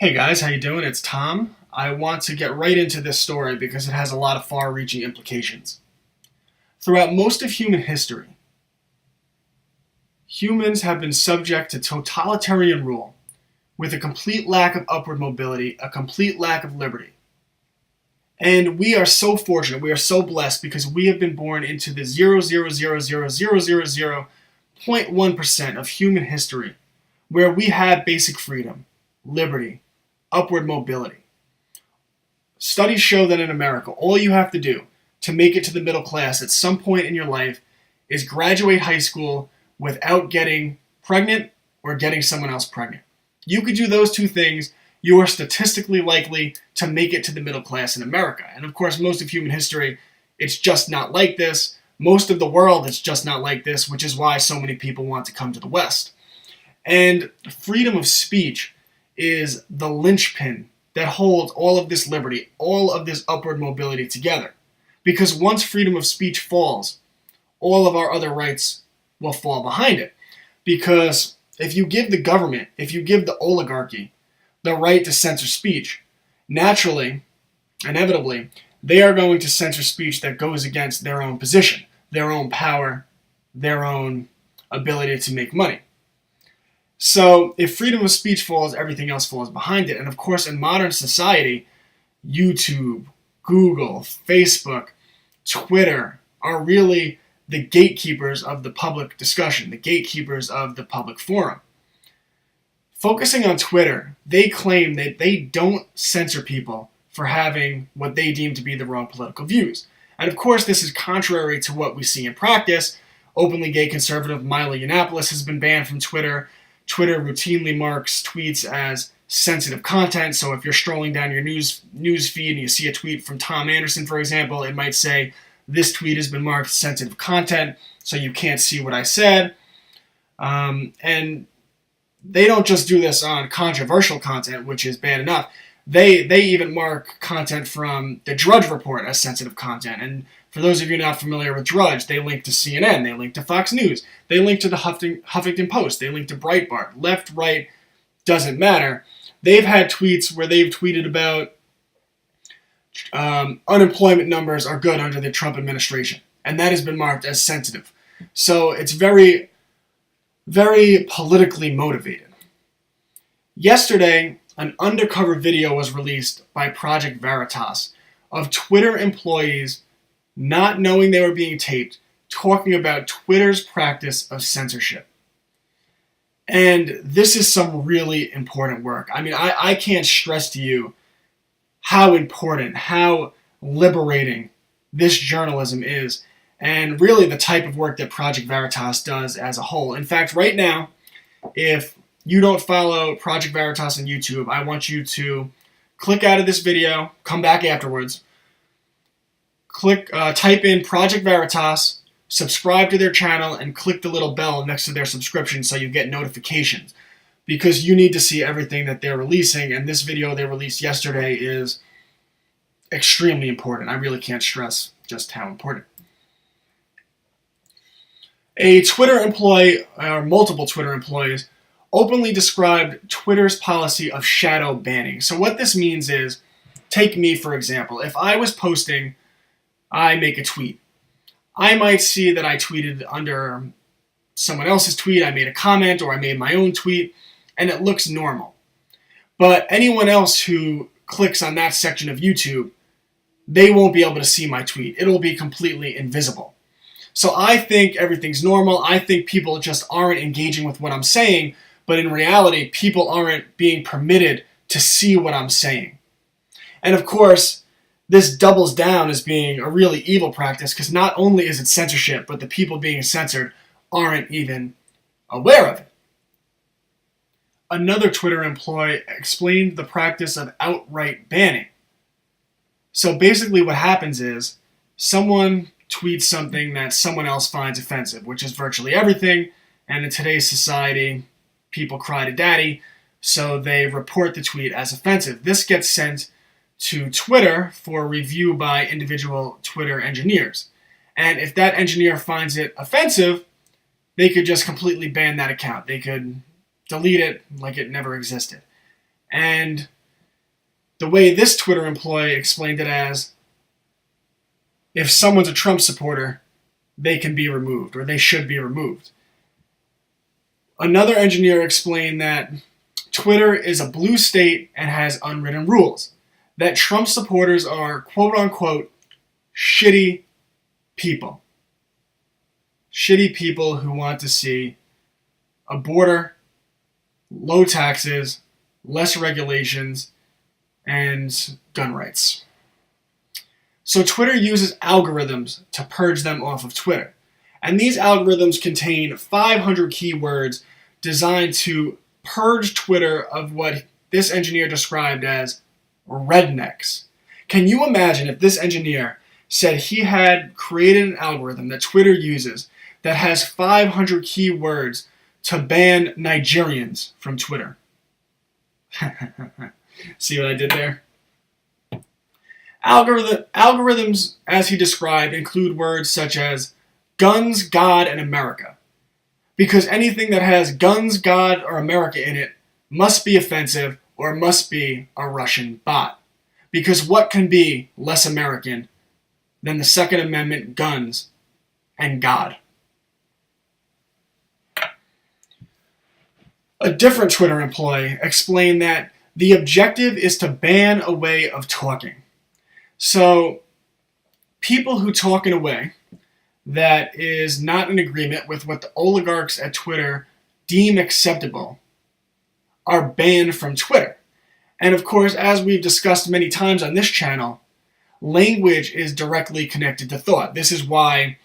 Hey guys, how you doing? It's Tom. I want to get right into this story because it has a lot of far-reaching implications. Throughout most of human history, humans have been subject to totalitarian rule with a complete lack of upward mobility, a complete lack of liberty. And we are so fortunate, we are so blessed because we have been born into the 0.1% of human history where we have basic freedom, liberty, upward mobility. Studies show that in America, all you have to do to make it to the middle class at some point in your life is graduate high school without getting pregnant or getting someone else pregnant. You could do those two things, you are statistically likely to make it to the middle class in America. And of course, most of human history, it's just not like this. Most of the world, it's just not like this, which is why so many people want to come to the West. And freedom of speech is the linchpin that holds all of this liberty, all of this upward mobility together. Because once freedom of speech falls, all of our other rights will fall behind it. Because if you give the government, if you give the oligarchy the right to censor speech, naturally, inevitably, they are going to censor speech that goes against their own position, their own power, their own ability to make money. So if freedom of speech falls, everything else falls behind it. And of course, in modern society, YouTube, Google, Facebook, Twitter are really the gatekeepers of the public discussion, the gatekeepers of the public forum. Focusing on Twitter, they claim that they don't censor people for having what they deem to be the wrong political views. And of course, this is contrary to what we see in practice. Openly gay conservative Milo Yiannopoulos has been banned from Twitter. Twitter routinely marks tweets as sensitive content. So if you're strolling down your news feed and you see a tweet from Tom Anderson, for example, it might say, this tweet has been marked sensitive content, so you can't see what I said. And they don't just do this on controversial content, which is bad enough. They even mark content from the Drudge Report as sensitive content. And for those of you not familiar with Drudge, they link to CNN, they link to Fox News, they link to the Huffington Post, they link to Breitbart. Left, right, doesn't matter. They've had tweets where they've tweeted about unemployment numbers are good under the Trump administration. And that has been marked as sensitive. So it's very, very politically motivated. Yesterday, an undercover video was released by Project Veritas of Twitter employees not knowing they were being taped, talking about Twitter's practice of censorship. And this is some really important work. I mean, I can't stress to you how important, how liberating this journalism is, and really the type of work that Project Veritas does as a whole. In fact, right now, if you don't follow Project Veritas on YouTube, I want you to click out of this video, come back afterwards, type in Project Veritas, subscribe to their channel, and click the little bell next to their subscription so you get notifications. Because you need to see everything that they're releasing, and this video they released yesterday is extremely important. I really can't stress just how important. A Twitter employee, or multiple Twitter employees, openly described Twitter's policy of shadow banning. So what this means is, take me for example. If I was posting, I make a tweet. I might see that I tweeted under someone else's tweet, I made a comment, or I made my own tweet, and it looks normal. But anyone else who clicks on that section of YouTube, they won't be able to see my tweet. It'll be completely invisible. So I think everything's normal. I think people just aren't engaging with what I'm saying, but in reality, people aren't being permitted to see what I'm saying. And of course, this doubles down as being a really evil practice because not only is it censorship, but the people being censored aren't even aware of it. Another Twitter employee explained the practice of outright banning. So basically what happens is someone tweets something that someone else finds offensive, which is virtually everything, and in today's society, people cry to daddy, so they report the tweet as offensive. This gets sent to Twitter for review by individual Twitter engineers. And if that engineer finds it offensive, they could just completely ban that account. They could delete it like it never existed. And the way this Twitter employee explained it as, if someone's a Trump supporter, they can be removed, or they should be removed. Another engineer explained that Twitter is a blue state and has unwritten rules, that Trump supporters are quote-unquote shitty people. Shitty people who want to see a border, low taxes, less regulations, and gun rights. So Twitter uses algorithms to purge them off of Twitter. And these algorithms contain 500 keywords designed to purge Twitter of what this engineer described as rednecks. Can you imagine if this engineer said he had created an algorithm that Twitter uses that has 500 keywords to ban Nigerians from Twitter? See what I did there? Algorithms, as he described, include words such as guns, God, and America. Because anything that has guns, God, or America in it must be offensive or must be a Russian bot. Because what can be less American than the Second Amendment, guns, and God? A different Twitter employee explained that the objective is to ban a way of talking. So, people who talk in a way that is not in agreement with what the oligarchs at Twitter deem acceptable are banned from Twitter. And of course, as we've discussed many times on this channel, language is directly connected to thought. This is why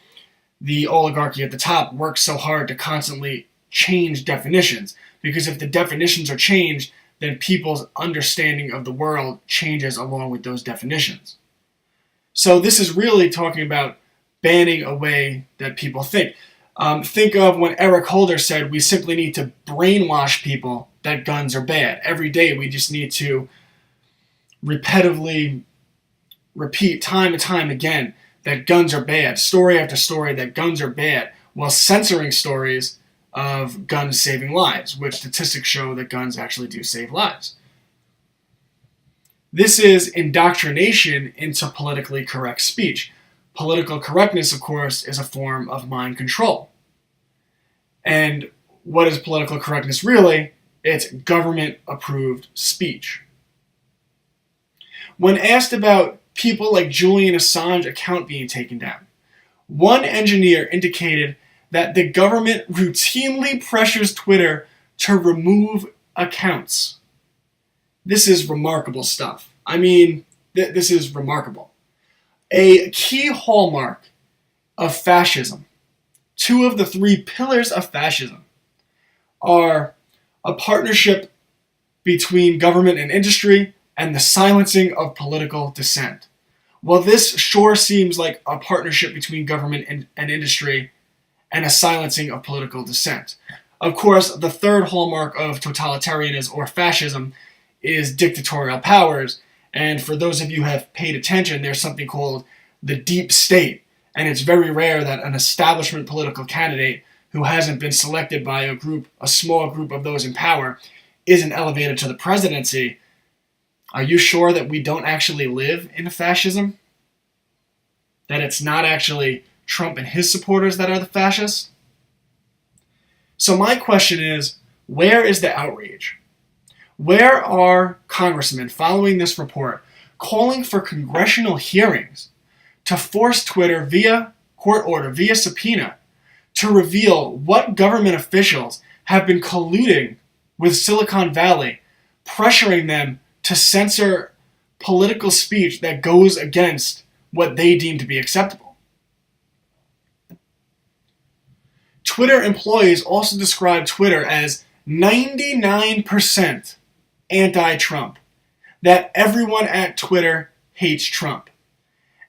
the oligarchy at the top works so hard to constantly change definitions. Because if the definitions are changed, then people's understanding of the world changes along with those definitions. So this is really talking about banning a way that people think. Think of when Eric Holder said we simply need to brainwash people that guns are bad. Every day we just need to repetitively repeat time and time again that guns are bad, story after story that guns are bad, while censoring stories of guns saving lives, which statistics show that guns actually do save lives. This is indoctrination into politically correct speech. Political correctness, of course, is a form of mind control. And what is political correctness really? It's government-approved speech. When asked about people like Julian Assange account being taken down, one engineer indicated that the government routinely pressures Twitter to remove accounts. This is remarkable stuff. I mean, this is remarkable. A key hallmark of fascism, two of the three pillars of fascism, are a partnership between government and industry and the silencing of political dissent. Well, this sure seems like a partnership between government and industry and a silencing of political dissent. Of course, the third hallmark of totalitarianism or fascism is dictatorial powers. And for those of you who have paid attention, there's something called the deep state. And it's very rare that an establishment political candidate who hasn't been selected by a small group of those in power, isn't elevated to the presidency. Are you sure that we don't actually live in fascism? That it's not actually Trump and his supporters that are the fascists? So my question is, where is the outrage? Where are congressmen following this report calling for congressional hearings to force Twitter via court order, via subpoena, to reveal what government officials have been colluding with Silicon Valley, pressuring them to censor political speech that goes against what they deem to be acceptable? Twitter employees also describe Twitter as 99% anti-Trump, that everyone at Twitter hates Trump,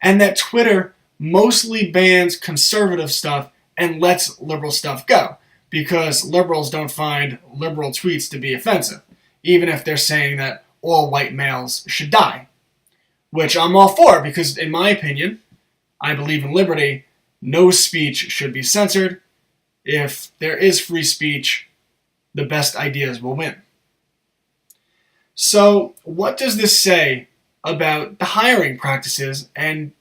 and that Twitter mostly bans conservative stuff and lets liberal stuff go, because liberals don't find liberal tweets to be offensive, even if they're saying that all white males should die, which I'm all for, because in my opinion, I believe in liberty. No speech should be censored. If there is free speech, the best ideas will win. So what does this say about the hiring practices and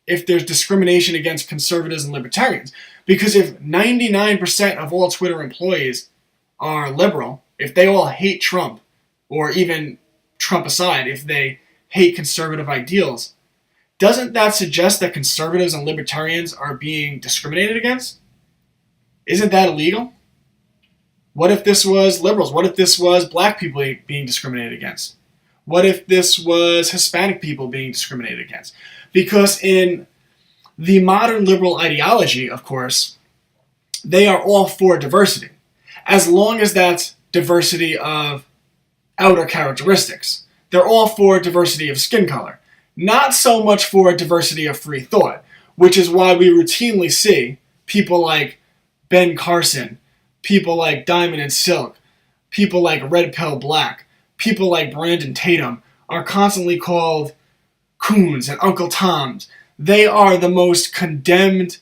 if there's discrimination against conservatives and libertarians? Because if 99% of all Twitter employees are liberal, if they all hate Trump, or even Trump aside, if they hate conservative ideals, doesn't that suggest that conservatives and libertarians are being discriminated against? Isn't that illegal? What if this was liberals? What if this was black people being discriminated against? What if this was Hispanic people being discriminated against? Because in the modern liberal ideology, of course, they are all for diversity, as long as that's diversity of outer characteristics. They're all for diversity of skin color, not so much for diversity of free thought, which is why we routinely see people like Ben Carson, people like Diamond and Silk, people like Red Pill Black, people like Brandon Tatum are constantly called coons and Uncle Toms. They are the most condemned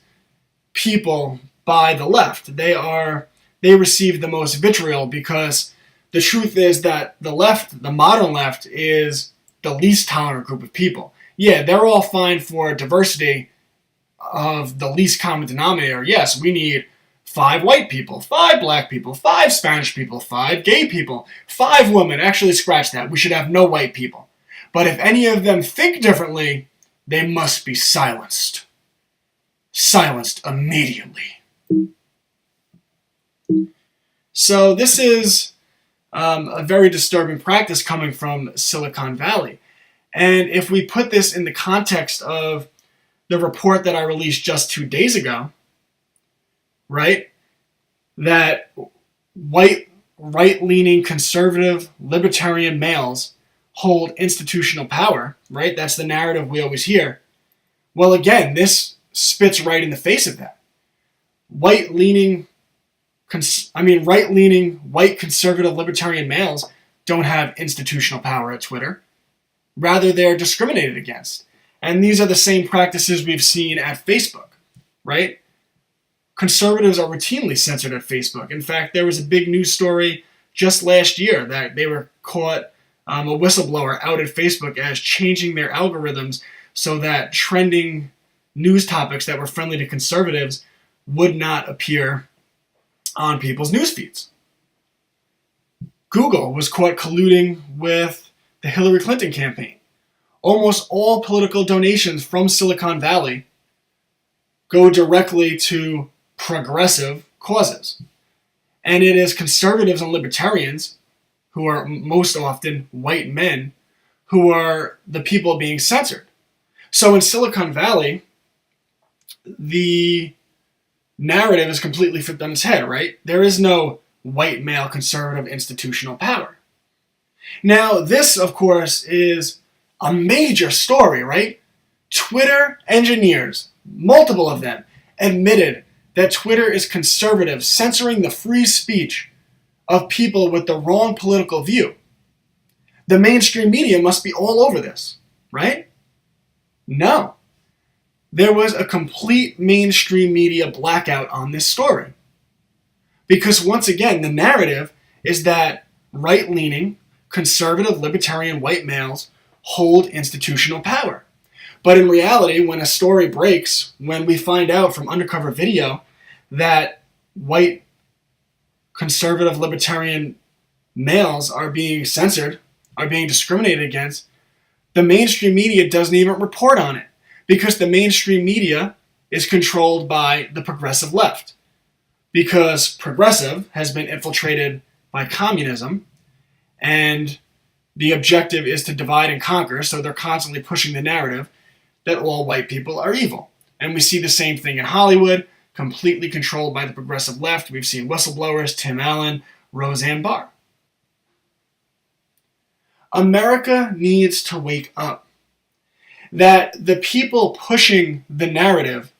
people by the left. They receive the most vitriol because the truth is that the left, the modern left, is the least tolerant group of people. Yeah, they're all fine for diversity of the least common denominator. Yes, we need 5 white people, 5 black people, 5 Spanish people, 5 gay people, 5 women. Actually, scratch that. We should have no white people. But if any of them think differently, they must be silenced. Silenced immediately. So this is a very disturbing practice coming from Silicon Valley. And if we put this in the context of the report that I released just 2 days ago, right, that white, right-leaning, conservative, libertarian males hold institutional power, right? That's the narrative we always hear. Well, again, this spits right in the face of that. Right-leaning, white, conservative, libertarian males don't have institutional power at Twitter. Rather, they're discriminated against. And these are the same practices we've seen at Facebook, right? Conservatives are routinely censored at Facebook. In fact, there was a big news story just last year that they were caught, a whistleblower outed Facebook as changing their algorithms so that trending news topics that were friendly to conservatives would not appear on people's news feeds. Google was caught colluding with the Hillary Clinton campaign. Almost all political donations from Silicon Valley go directly to progressive causes. And it is conservatives and libertarians, who are most often white men, who are the people being censored. So in Silicon Valley, the narrative is completely flipped on its head, right? There is no white male conservative institutional power. Now, this, of course, is a major story, right? Twitter engineers, multiple of them, admitted that Twitter is conservative, censoring the free speech of people with the wrong political view. The mainstream media must be all over this, right? No. There was a complete mainstream media blackout on this story. Because once again, the narrative is that right-leaning, conservative, libertarian white males hold institutional power. But in reality, when a story breaks, when we find out from Undercover video that white, conservative, libertarian males are being censored, are being discriminated against, the mainstream media doesn't even report on it. Because the mainstream media is controlled by the progressive left. Because progressive has been infiltrated by communism, and the objective is to divide and conquer, so they're constantly pushing the narrative that all white people are evil. And we see the same thing in Hollywood, completely controlled by the progressive left. We've seen whistleblowers, Tim Allen, Roseanne Barr. America needs to wake up. That the people pushing the narrative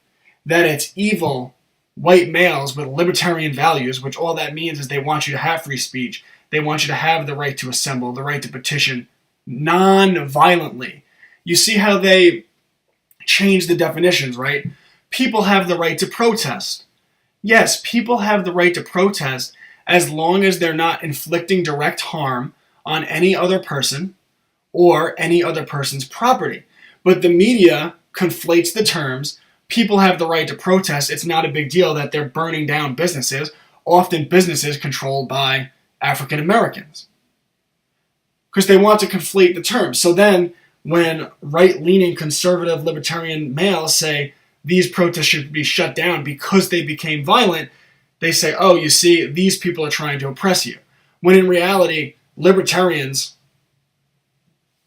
that it's evil white males with libertarian values, which all that means is they want you to have free speech, they want you to have the right to assemble, the right to petition, non-violently. You see how they change the definitions, right? People have the right to protest. Yes, people have the right to protest as long as they're not inflicting direct harm on any other person or any other person's property. But the media conflates the terms. People have the right to protest. It's not a big deal that they're burning down businesses, often businesses controlled by African Americans, because they want to conflate the terms. So then when right-leaning conservative libertarian males say these protests should be shut down because they became violent, they say, oh, you see, these people are trying to oppress you. When in reality, libertarians,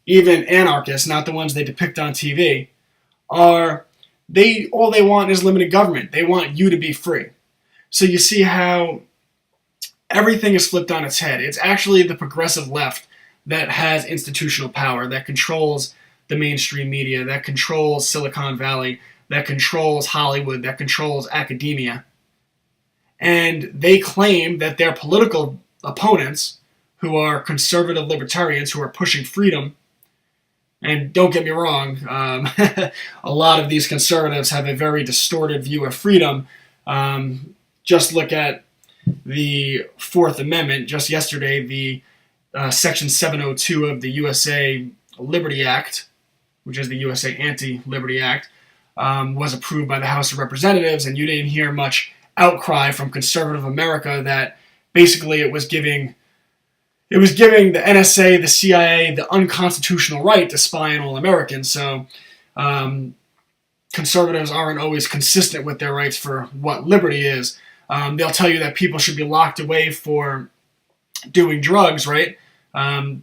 even anarchists, not the ones they depict on TV, all they want is limited government. They want you to be free. So you see how everything is flipped on its head. It's actually the progressive left that has institutional power, that controls the mainstream media, that controls Silicon Valley, that controls Hollywood, that controls academia. And they claim that their political opponents, who are conservative libertarians, who are pushing freedom, and don't get me wrong, a lot of these conservatives have a very distorted view of freedom. Just look at the Fourth Amendment. Just yesterday, the Section 702 of the USA Liberty Act, which is the USA Anti-Liberty Act, was approved by the House of Representatives, and you didn't hear much outcry from conservative America that basically it was giving the NSA, the CIA, the unconstitutional right to spy on all Americans. So conservatives aren't always consistent with their rights for what liberty is. They'll tell you that people should be locked away for doing drugs, right?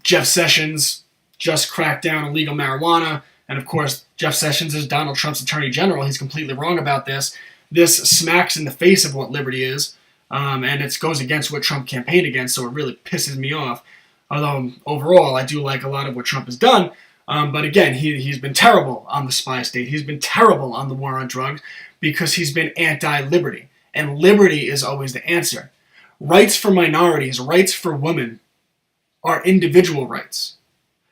Jeff Sessions just cracked down on legal marijuana, and of course, Jeff Sessions is Donald Trump's attorney general. He's completely wrong about this. This smacks in the face of what liberty is, and it goes against what Trump campaigned against, so it really pisses me off. Although, overall, I do like a lot of what Trump has done. But again, he's been terrible on the spy state. He's been terrible on the war on drugs because he's been anti-liberty. And liberty is always the answer. Rights for minorities, rights for women are individual rights.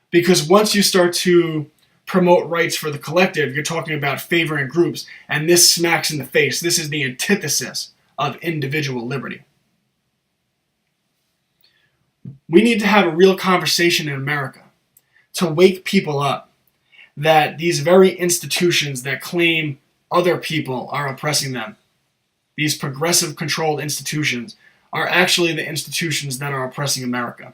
Because once you start to promote rights for the collective, you're talking about favoring groups, and this smacks in the face. This is the antithesis of individual liberty. We need to have a real conversation in America to wake people up that these very institutions that claim other people are oppressing them, these progressive controlled institutions, are actually the institutions that are oppressing America.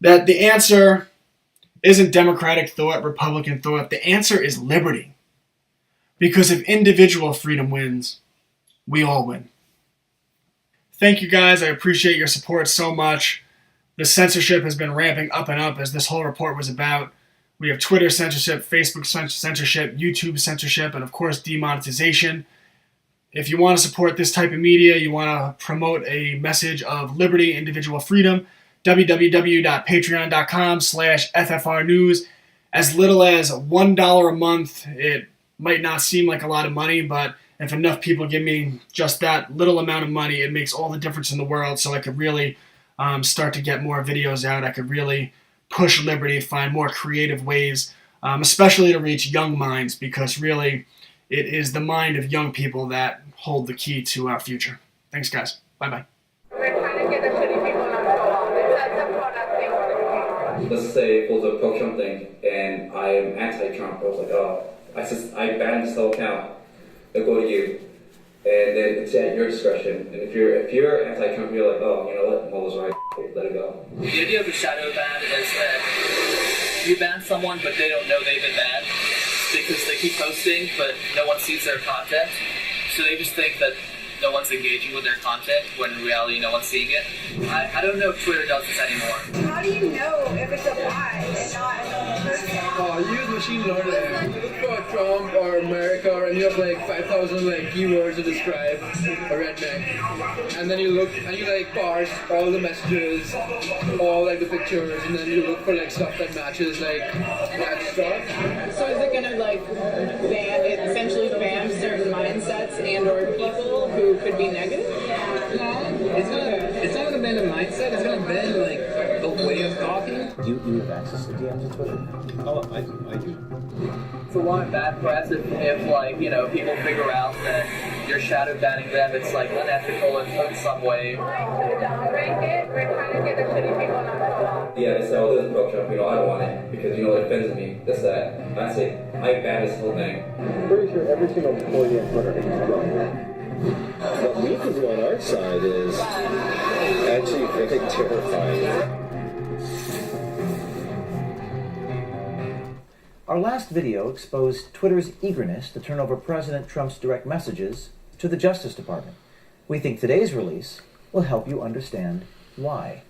That the answer isn't democratic thought, Republican thought. The answer is liberty. Because if individual freedom wins, we all win. Thank you guys. I appreciate your support so much. The censorship has been ramping up and up, as this whole report was about. We have Twitter censorship, Facebook censorship, YouTube censorship, and of course demonetization. If you want to support this type of media, you want to promote a message of liberty, individual freedom, www.patreon.com/FFRnews. As little as $1 a month. It might not seem like a lot of money, but if enough people give me just that little amount of money, it makes all the difference in the world, so I could really start to get more videos out. I could really push liberty, find more creative ways, especially to reach young minds, because really it is the mind of young people that hold the key to our future. Thanks, guys. Bye-bye. Let's say it was a pro-Trump thing, and I am anti-Trump. I was like, oh, I banned this whole account. They'll go to you, and then it's at your discretion. And if you're anti-Trump, you're like, oh, you know what, Mo was right, let it go. The idea of a shadow ban is that you ban someone, but they don't know they've been banned because they keep posting, but no one sees their content. So they just think that no one's engaging with their content, when in reality no one's seeing it. I don't know if Twitter does this anymore. How do you know if it's a bot and not a person? Use machine learning. Look for Trump or America, and you have like 5,000 like keywords to describe a redneck. And then you look and you like parse all the messages, all like the pictures, and then you look for like stuff that matches like that stuff. So is it gonna like essentially ban certain mindsets and or people who could be negative? No, it's not gonna ban the mindset. It's gonna ban like the way of talking. Do you have access to DMs on Twitter? Oh, I do. For one, bad press if like, you know, people figure out that you're shadow banning them, it's like unethical in some way. Trying to downrank it, we're trying to get the shitty people not to go. Yeah, they say, oh, this is pro-Trump, you know, I don't want it because, you know, it offends me, this, that. I say, I ban this whole thing. I'm pretty sure every single employee on Twitter hates Trump. What we can do on our side is actually very terrifying. Our last video exposed Twitter's eagerness to turn over President Trump's direct messages to the Justice Department. We think today's release will help you understand why.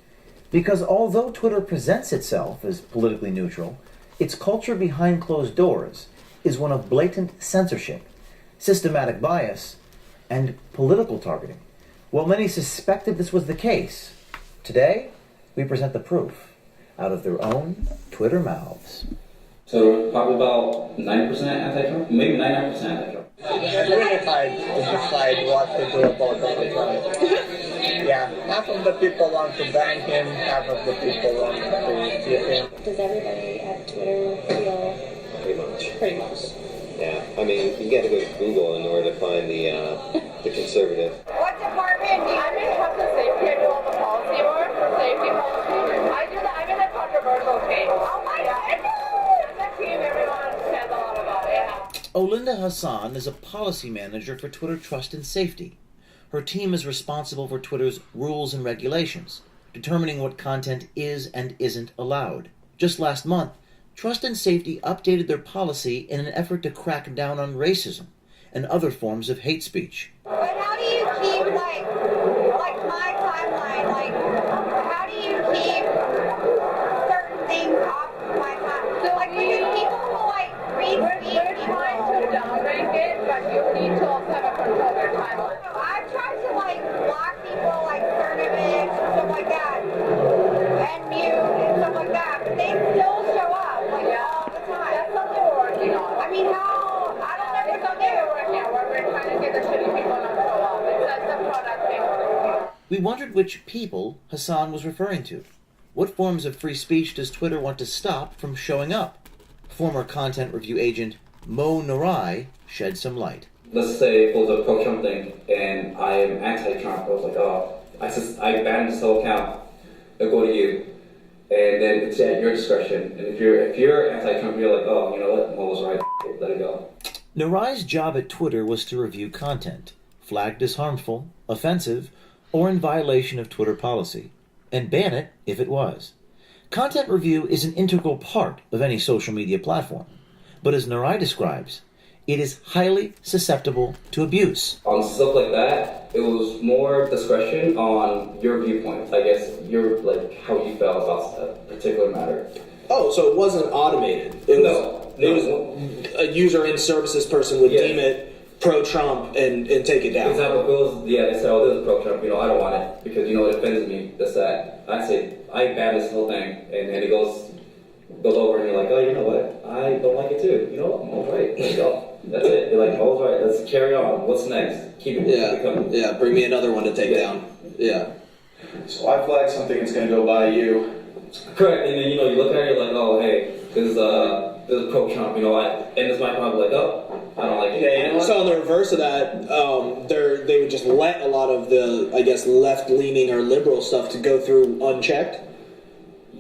Because although Twitter presents itself as politically neutral, its culture behind closed doors is one of blatant censorship, systematic bias, and political targeting. While many suspected this was the case, today we present the proof out of their own Twitter mouths. So probably about 90% anti-Trump, maybe 99% anti-Trump. It's really hard to decide what to do about Donald Trump. Yeah, half of the people want to ban him, half of the people want to keep him. Does everybody at Twitter feel? Pretty much. Pretty much. Yeah, I mean, you got to go to Google in order to find the conservative. What department? I'm in health and safety. I do all the policy work for safety policy. I'm in a controversial team. Oh my God! That team, everyone says a lot about it. Yeah. Olinda Hassan is a policy manager for Twitter Trust and Safety. Her team is responsible for Twitter's rules and regulations, determining what content is and isn't allowed. Just last month, Trust and Safety updated their policy in an effort to crack down on racism and other forms of hate speech. But how do you keep, like my timeline, like, how do you keep certain things off my timeline? So, like, because people who, like, we're trying to downrank it, but you need to also have a control of your timeline. I've tried to, like, block people, like, certain events and stuff like that, and mute and stuff like that, but they still show up, like, all the time. That's something we're working on. I mean, I don't know if something we're working on, where we're trying to get the shitty people not to show up. That's the product thing we're working on. We wondered which people Hassan was referring to. What forms of free speech does Twitter want to stop from showing up? Former content review agent Mo Narai shed some light. Let's say it was a pro-Trump thing and I am anti-Trump. I was like, oh, I banned this whole account. It'll go to you. And then it's at your discretion. And if you're anti-Trump, you're like, oh, you know what? Mo was right. Let it go. Narai's job at Twitter was to review content, flagged as harmful, offensive, or in violation of Twitter policy, and ban it if it was. Content review is an integral part of any social media platform, but as Narai describes, it is highly susceptible to abuse. On stuff like that, it was more discretion on your viewpoint. I guess your, like, how you felt about a particular matter. Oh, so it wasn't automated. It was a user in services person would deem it pro-Trump and take it down. For example, they say, oh, this is pro-Trump, you know, I don't want it because, you know, it offends me, this, that. I say, I ban this whole thing, and it goes over, and you're like, oh, you know what, I don't like it too. You know what, Mo's right, let's go. That's it. You're like, Mo's right, let's carry on. What's next? Keep it coming. Yeah, bring me another one to take down. Yeah. So I flag something that's going to go by you. Correct, and then, you know, you look at it, you're like, oh, hey, this is pro-Trump, you know, and this might come up like, oh, I don't like it. Yeah, you know, so on the reverse of that, they would just let a lot of the, I guess, left-leaning or liberal stuff to go through unchecked.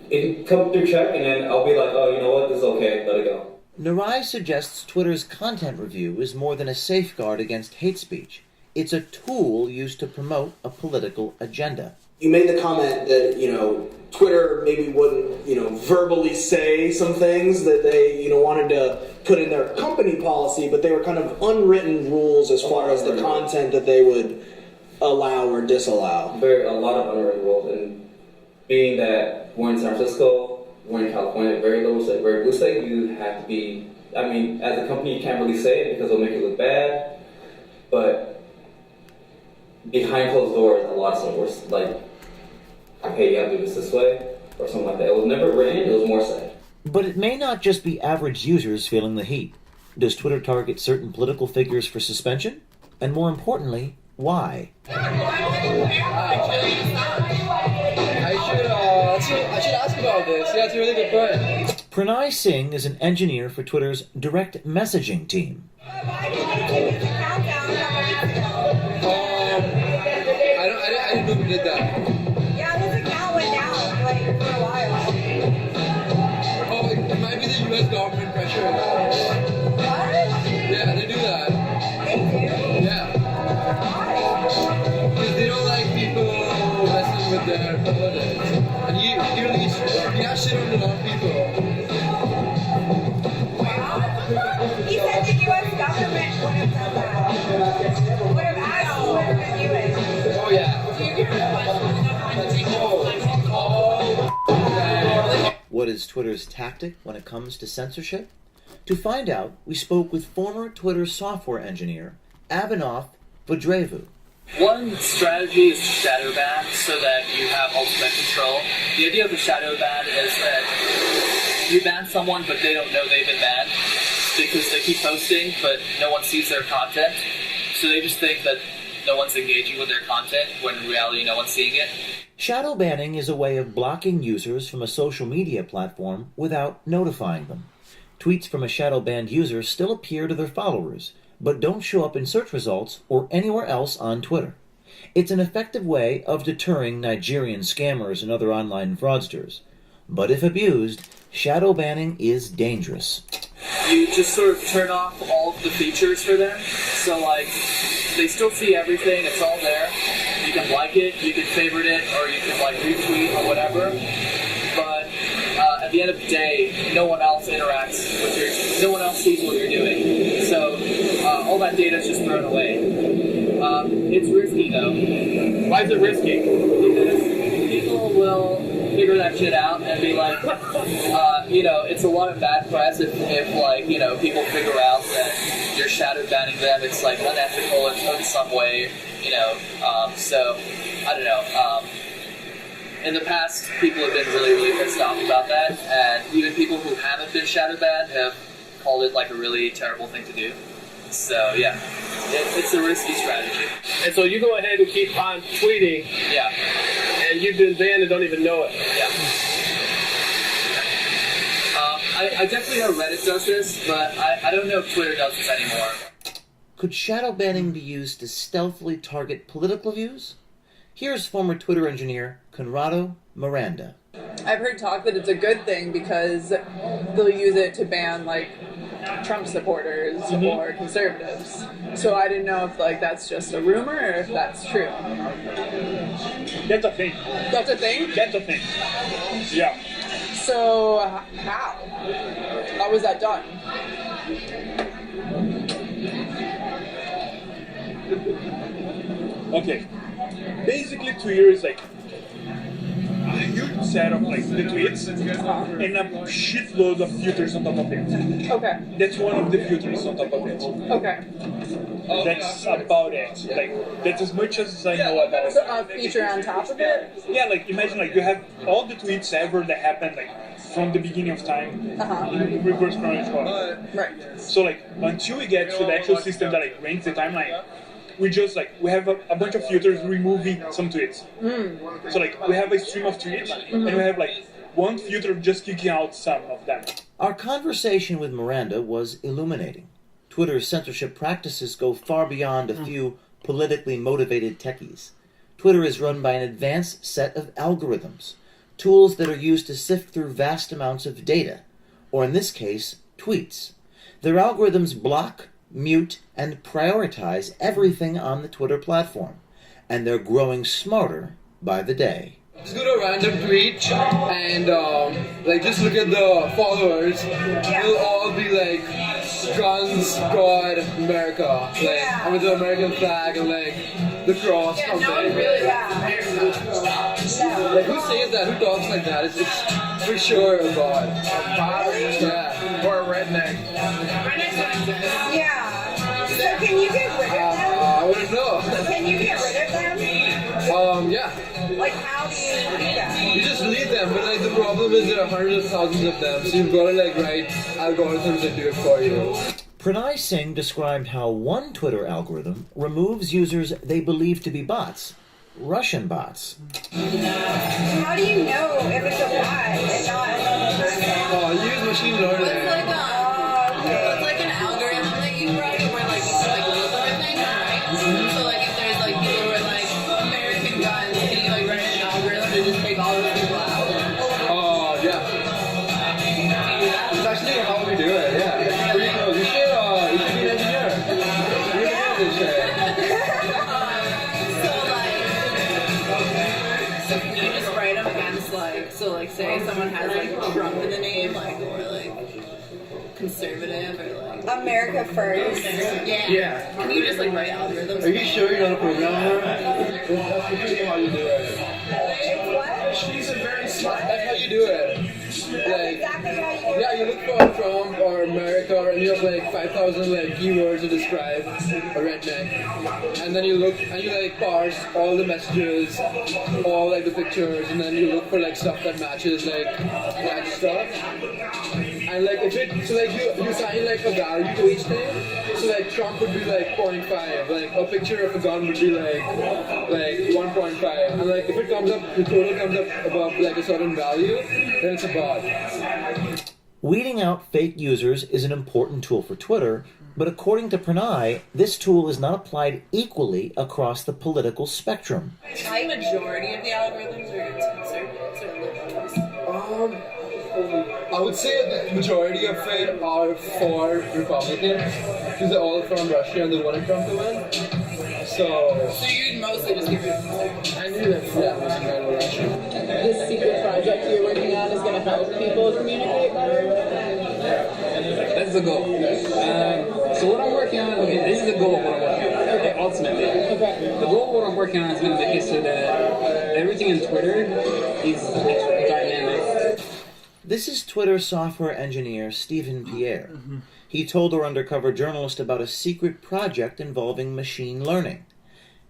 It comes through check, and then I'll be like, oh, you know what, this is okay, let it go. Narai suggests Twitter's content review is more than a safeguard against hate speech. It's a tool used to promote a political agenda. You made the comment that, you know, Twitter maybe wouldn't, you know, verbally say some things that they, you know, wanted to put in their company policy, but they were kind of unwritten rules as far as the content that they would allow or disallow. A lot of unwritten rules, and being that we're in San Francisco, we're in California, very blue state, you have to be, I mean, as a company you can't really say it because it'll make you look bad, but behind closed doors, a lot of stuff was like, hey, you have to do this way, or something like that. It was never written, it was more said. But it may not just be average users feeling the heat. Does Twitter target certain political figures for suspension? And more importantly, why? I should ask about this. Yeah, it's a really good point. Pranay Singh is an engineer for Twitter's direct messaging team. Why did you keep using countdown a couple weeks ago? I didn't know we did that. Yeah, this account went down like for a while. Oh, it might be the U.S. government pressure. What? Yeah, they do that. They do? Yeah. Why? Because they don't like people messing with their politics. And he got shit on a lot of people. He said the U.S. government would have done that. Would have asked whoever to do it. Oh, yeah. What is Twitter's tactic when it comes to censorship? To find out, we spoke with former Twitter software engineer Abhinav Vajrevu. One strategy is to shadow ban so that you have ultimate control. The idea of the shadow ban is that you ban someone but they don't know they've been banned because they keep posting but no one sees their content. So they just think that no one's engaging with their content when in reality no one's seeing it. Shadow banning is a way of blocking users from a social media platform without notifying them. Tweets from a shadow banned user still appear to their followers, but don't show up in search results or anywhere else on Twitter. It's an effective way of deterring Nigerian scammers and other online fraudsters. But if abused, shadow banning is dangerous. You just sort of turn off all of the features for them. So like, they still see everything, it's all there. You can like it, you can favorite it, or you can like retweet or whatever. But at the end of the day, no one else interacts with no one else sees what you're doing. So all that data is just thrown away. It's risky though. Why is it risky? Because people will figure that shit out and be like, it's a lot of bad press if like, people figure out that you're shadow banning them. It's like unethical in some way, so I don't know. In the past, people have been really, really pissed off about that, and even people who haven't been shadow banned have called it like a really terrible thing to do. So yeah, it's a risky strategy. And so you go ahead and keep on tweeting. Yeah. And you've been banned and don't even know it. Yeah. I definitely know Reddit does this, but I don't know if Twitter does this anymore. Could shadow banning be used to stealthily target political views? Here's former Twitter engineer Conrado Miranda. I've heard talk that it's a good thing because they'll use it to ban like Trump supporters or conservatives. So I didn't know if like that's just a rumor or if that's true. That's a thing. That's a thing? That's a thing. Yeah. So how? How was that done? Okay. Basically, Twitter is like a huge set of like the tweets and a shitload of filters on top of it. Okay. That's one of the filters on top of it. Okay. That's about it. Like that's as much as I know about it. So a feature on top of it? Yeah, like imagine like you have all the tweets ever that happened like from the beginning of time in reverse chronological order. Right. So like until we get to the actual system that like ranks the timeline, we just like we have a bunch of filters removing some tweets. So like we have a stream of tweets and we have like one filter just kicking out some of them. Our conversation with Miranda was illuminating. Twitter's censorship practices go far beyond a few politically motivated techies. Twitter is run by an advanced set of algorithms, tools that are used to sift through vast amounts of data, or in this case, tweets. Their algorithms block, mute, and prioritize everything on the Twitter platform, and they're growing smarter by the day. Just go to a random tweet and just look at the followers. It'll all be like trans God America, like with the American flag and like the cross something. Like who says that? Who talks like that? It's for sure a God. Yeah. Or a redneck. Yeah. So can you get rid of them? I wouldn't know. Can you get rid of them? Yeah. Like how do you do that? You just delete them, but like the problem is there are hundreds of thousands of them, so you've got to like write algorithms that do it for you. Pranay Singh described how one Twitter algorithm removes users they believe to be bots, Russian bots. How do you know if it's a bot and not another person? Oh, use machine learning. It's like an algorithm that you write where like you put like look for things, right? So like if there's like people with like American guns, can you like write an algorithm to just take all those people out? Oh, yeah. That's actually how we do it, yeah. Pretty cool. You should be an engineer. You should do this shit. So can you just write them against like, so like say someone has like Trump in the name, like, or like conservative or like America first. Yeah. Can you just like write algorithms? Are you sure you're not a programmer? That's literally how you do it. What? She's a very smart. That's how you do it. Like, Exactly how you do yeah, you look for Trump or America, and you have like 5,000 like keywords to describe a redneck, and then you look and you like parse all the messages, all like the pictures, and then you look for like stuff that matches like that stuff. And like if it, so like you assign like a value to each thing. So like Trump would be like 0.5, like a picture of a gun would be like 1.5, and like if it comes up, the total comes up above like a certain value, then it's a bot. Weeding out fake users is an important tool for Twitter, but according to Pranay, this tool is not applied equally across the political spectrum. Is the majority of the algorithms are conservatives or liberals? I would say the majority of it are for Republicans, because they're all from Russia and they wanted Trump to win. So you'd mostly just get rid of them? I knew that, yeah, it was kind of Russia. This secret project you're working on is going to help people communicate better? That's the goal. So what I'm working on, okay, this is the goal of what I'm working on. Okay, ultimately. Okay. The goal of what I'm working on is going to make it so that everything in Twitter is dynamic. This is Twitter software engineer Stephen Pierre. He told our undercover journalist about a secret project involving machine learning.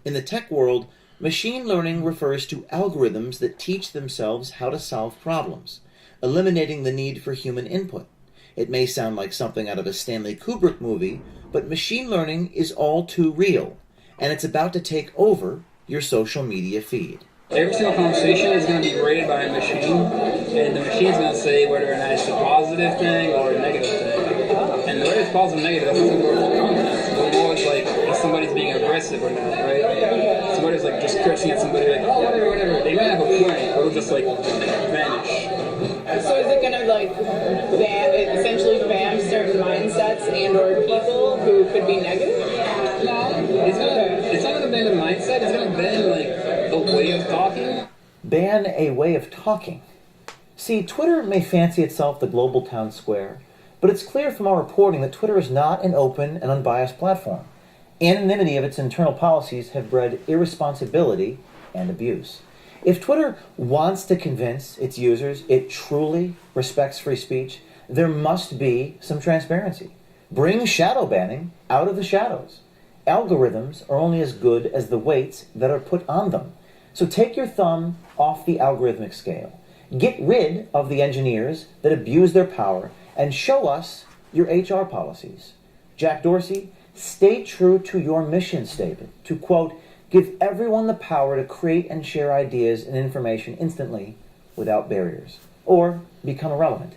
In the tech world, machine learning refers to algorithms that teach themselves how to solve problems, eliminating the need for human input. It may sound like something out of a Stanley Kubrick movie, but machine learning is all too real, and it's about to take over your social media feed. Every single conversation is going to be rated by a machine, and the machine is going to say whether or not it's a positive thing or a negative thing. And whether it's positive or negative, that's the more for context. The more it's like if somebody's being aggressive or not, right? Somebody's like just cursing at somebody, like, oh, whatever. They might have a point, but it'll just like vanish. So is it going to like essentially ban certain mindsets and or people who could be negative? No, it's not going to ban the mindset. It's going to ban like a way of talking. Ban a way of talking. See, Twitter may fancy itself the global town square, but it's clear from our reporting that Twitter is not an open and unbiased platform. Anonymity of its internal policies have bred irresponsibility and abuse. If Twitter wants to convince its users it truly respects free speech, there must be some transparency. Bring shadow banning out of the shadows. Algorithms are only as good as the weights that are put on them. So take your thumb off the algorithmic scale. Get rid of the engineers that abuse their power and show us your HR policies. Jack Dorsey, stay true to your mission statement to, quote, give everyone the power to create and share ideas and information instantly without barriers, or become irrelevant.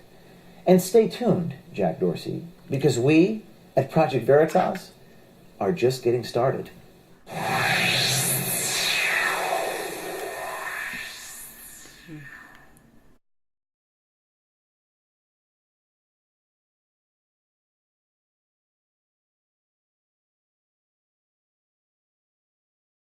And stay tuned, Jack Dorsey, because we at Project Veritas are just getting started.